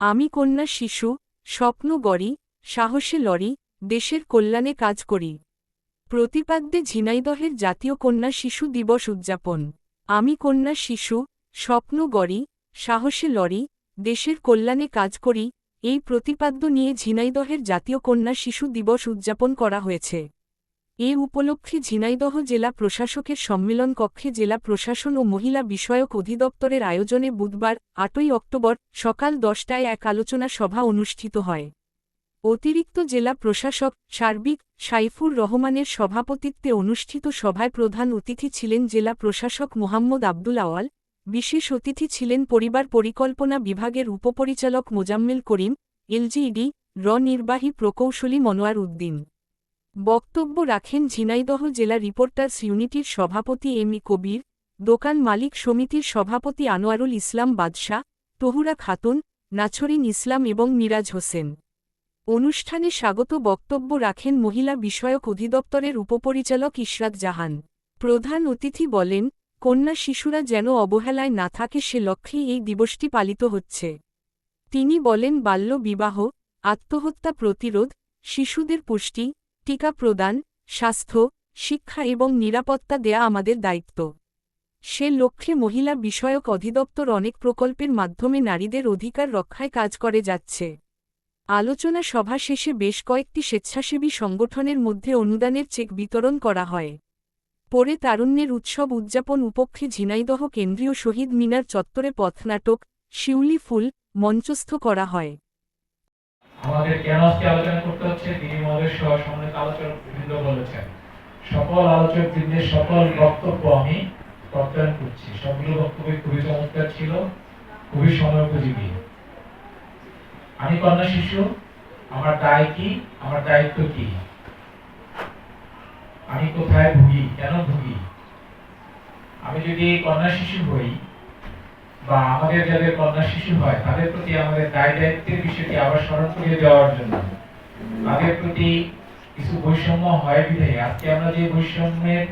আমি কন্যা শিশু, স্বপ্ন গড়ি, সাহসে লড়ি, দেশের কল্যাণে কাজ করি। প্রতিপাদ্যে ঝিনাইদহের জাতীয় কন্যা শিশু দিবস উদযাপন। আমি কন্যা শিশু, স্বপ্ন গড়ি, সাহসে লড়ি, দেশের কল্যাণে কাজ করি, এই প্রতিপাদ্য নিয়ে ঝিনাইদহের জাতীয় কন্যা শিশু দিবস উদযাপন করা হয়েছে। এ উপলক্ষে ঝিনাইদহ জেলা প্রশাসকের সম্মেলন কক্ষে জেলা প্রশাসন ও মহিলা বিষয়ক অধিদপ্তরের আয়োজনে বুধবার ৮ই অক্টোবর সকাল ১০টায় এক আলোচনা সভা অনুষ্ঠিত হয়। অতিরিক্ত জেলা প্রশাসক সার্বিক সাইফুর রহমানের সভাপতিত্বে অনুষ্ঠিত সভায় প্রধান অতিথি ছিলেন জেলা প্রশাসক মোহাম্মদ আব্দুল আওয়াল, বিশেষ অতিথি ছিলেন পরিবার পরিকল্পনা বিভাগের উপপরিচালক মোজাম্মেল করিম, এলজিইডি নির্বাহী প্রকৌশলী মনোয়ার উদ্দিন। বক্তব্য রাখেন ঝিনাইদহ জেলা রিপোর্টার্স ইউনিটির সভাপতি এম ই কবির, দোকান মালিক সমিতির সভাপতি আনোয়ারুল ইসলাম বাদশাহ, তহুরা খাতুন, নাছরিন ইসলাম এবং মিরাজ হোসেন। অনুষ্ঠানে স্বাগত বক্তব্য রাখেন মহিলা বিষয়ক অধিদপ্তরের উপপরিচালক ইশরাত জাহান। প্রধান অতিথি বলেন, কন্যা শিশুরা যেন অবহেলায় না থাকে সে লক্ষ্যেই এই দিবসটি পালিত হচ্ছে। তিনি বলেন বাল্য বিবাহ, আত্মহত্যা প্রতিরোধ, শিশুদের পুষ্টি, টিকা প্রদান, স্বাস্থ্য, শিক্ষা এবং নিরাপত্তা দেয়া আমাদের দায়িত্ব। সে লক্ষ্যে মহিলা বিষয়ক অধিদপ্তর অনেক প্রকল্পের মাধ্যমে নারীদের অধিকার রক্ষায় কাজ করে যাচ্ছে। আলোচনা সভা শেষে বেশ কয়েকটি স্বেচ্ছাসেবী সংগঠনের মধ্যে অনুদানের চেক বিতরণ করা হয়। পরে তারুণ্যের উৎসব উদযাপন উপলক্ষে ঝিনাইদহ কেন্দ্রীয় শহীদ মিনার চত্বরে পথনাটক, শিউলি ফুল মঞ্চস্থ করা হয়। আমাদের কেন আজকে আলোচনা করতে হচ্ছে তিনি মহোদয় সহ সম্মানিত আলোচক বৃন্দ বলেছেন, সকল আলোচক বৃন্দের সকল বক্তব্য আমি প্রত্যয়ন করছি। সবগুলো বক্তব্য খুবই চমৎকার ছিল, খুবই সময়োপযোগী। আমি কন্যা শিশু, আমার দায় কি, আমার দায়িত্ব কি, আমি কোথায় ভুগি, কেন ভুগি। আমি যদি কন্যা শিশু হই বা আমাদের যাদের কন্যা শিশু হয় তাদের প্রতি আমাদের দায় দায়িত্বের বিষয়টি আবার স্মরণ করিয়ে দেওয়ার জন্য তাদের প্রতি কিছু বৈষম্য হয় বিধায় আজকে আমরা যে বৈষম্যের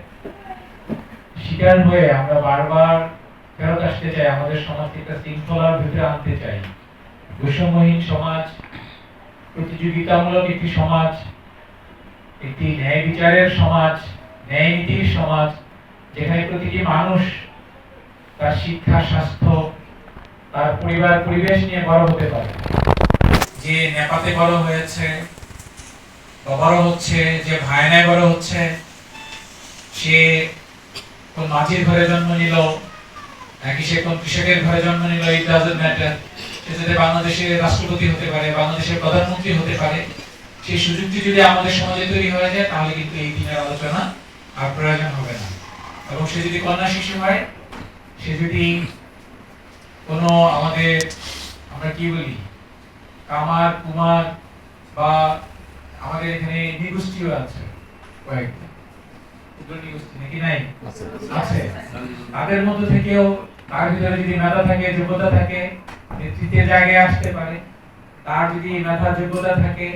শিকার হয়ে আমরা বারবার ফেরত আসতে চাই, আমাদের সমাজকে একটা শৃঙ্খলার ভিতরে আনতে চাই। বৈষম্যহীন সমাজ, প্রতিযোগিতামূলক একটি সমাজ, একটি ন্যায় বিচারের সমাজ, ন্যায় নীতির সমাজ, যেখানে প্রতিটি মানুষ তার শিক্ষা, স্বাস্থ্য, তার পরিবার পরিবেশ নিয়ে বড় হতে পারে। যে নেপাতে বড় হয়েছে বা বড় হচ্ছে, যে ভায়নায় বড় হচ্ছে, সে কোন মাঝির ঘরে জন্ম নিল নাকি সে কোন কৃষকের ঘরে জন্ম নিল, ইট ডাজন্ট ম্যাটার। সে যদি বাংলাদেশের রাষ্ট্রপতি হতে পারে, বাংলাদেশের প্রধানমন্ত্রী হতে পারে, সেই সুযোগটি যদি আমাদের সমাজে তৈরি হয়ে যায় তাহলে কিন্তু এই দিনের আলোচনা আর প্রয়োজন হবে না। এবং সে যদি কন্যা শিশু হয়, সে যদি কোনো আমাদের আমরা কি বলি কামার কুমার বা আমাদের এখানে নিগোষ্ঠীও আছে কয়েকটা, নাকি নাই আছে, তাদের মধ্যে থেকেও তার ভিতরে যদি মেধা থাকে, যোগ্যতা থাকে, নেতৃত্বের জায়গায় আসতে পারে। তার যদি মেধা যোগ্যতা থাকে,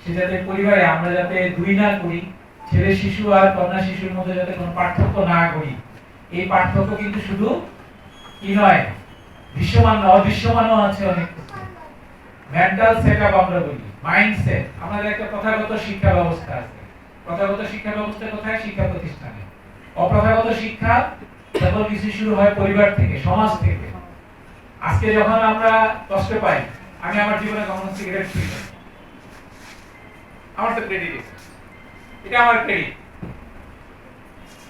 সে যাতে পরিবারে আমরা যাতে দুই না করি, ছেলে শিশু আর কন্যা শিশুর মধ্যে যাতে কোনো পার্থক্য না করি। এই পার্থক্য কিন্তু শুধু কি নয়, দৃশ্যমান না, অদৃশ্যমানও আছে অনেক কিছু। মেন্টাল সেটআপ আমরা বলি, মাইন্ডসেট। আমাদের একটা প্রথাগত শিক্ষা ব্যবস্থা আছে। প্রথাগত শিক্ষা ব্যবস্থা কোথায়? শিক্ষা প্রতিষ্ঠানে। অপ্রথাগত শিক্ষা যখন কিছু শুরু হয় পরিবার থেকে, সমাজ থেকে। আজকে যখন আমরা কষ্ট পাই, আমি আমার জীবনে কখনো সিগারেট খাই না, আমার তো ক্রেডিট, এটা আমার ক্রেডিট,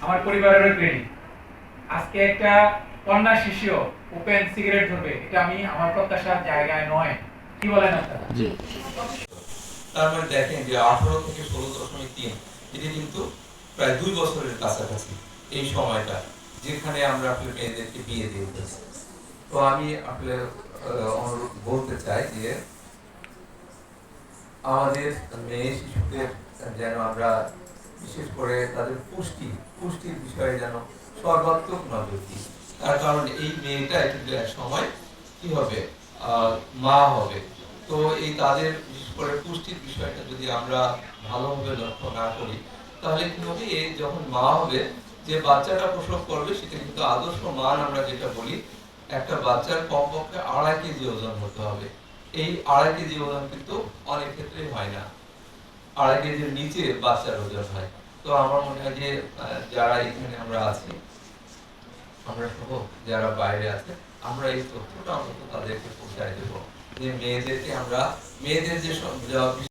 আমার পরিবারের ক্রেডিট। আজকে একটা কন্যা শিশু ওপেন সিগারেট ধরবে, এটা আমি আমার প্রত্যাশার জায়গায় নয়। কি বলেন আপনারা? জি। তার মানে দেখেন যে 18 থেকে 16.3 এটি কিন্তু প্রায় 2 বছরের কাছাকাছি এই সময়টা, যেখানে আমরা আসলে মেয়েদেরকে বিয়ে দিয়ে দিচ্ছি। তো আমি আসলে বলতে চাই যে আমাদের মেয়ে শিশুদের যেন আমরা বিশেষ করে তাদের পুষ্টির বিষয়ে যেন সর্বাত্মক নজর দিই। তার কারণ এই মেয়েটা কিন্তু এক সময় কি হবে, মা হবে। তো এই তাদের বিশেষ করে পুষ্টির বিষয়টা যদি আমরা ভালোভাবে লক্ষ্য না করি তাহলে কি হবে, এই যখন মা হবে, যে বাচ্চাটা প্রসব করবে সেটা কিন্তু আদর্শ মান আমরা যেটা বলি, একটা বাচ্চার কমপক্ষে 2.5 কেজি ওজন হতে হবে। এই 2.5 কেজি ওজন কিন্তু অনেক ক্ষেত্রে হয় না, 2.5 কেজির নিচে বাচ্চার ওজন হয়। তো আমার মনে হয় যে যারা এখানে আমরা আছি, আমরা সহ যারা বাইরে আছে, আমরা এই তথ্যটা অন্তত তাদেরকে পৌঁছায় দেবো যে মেয়েদের যে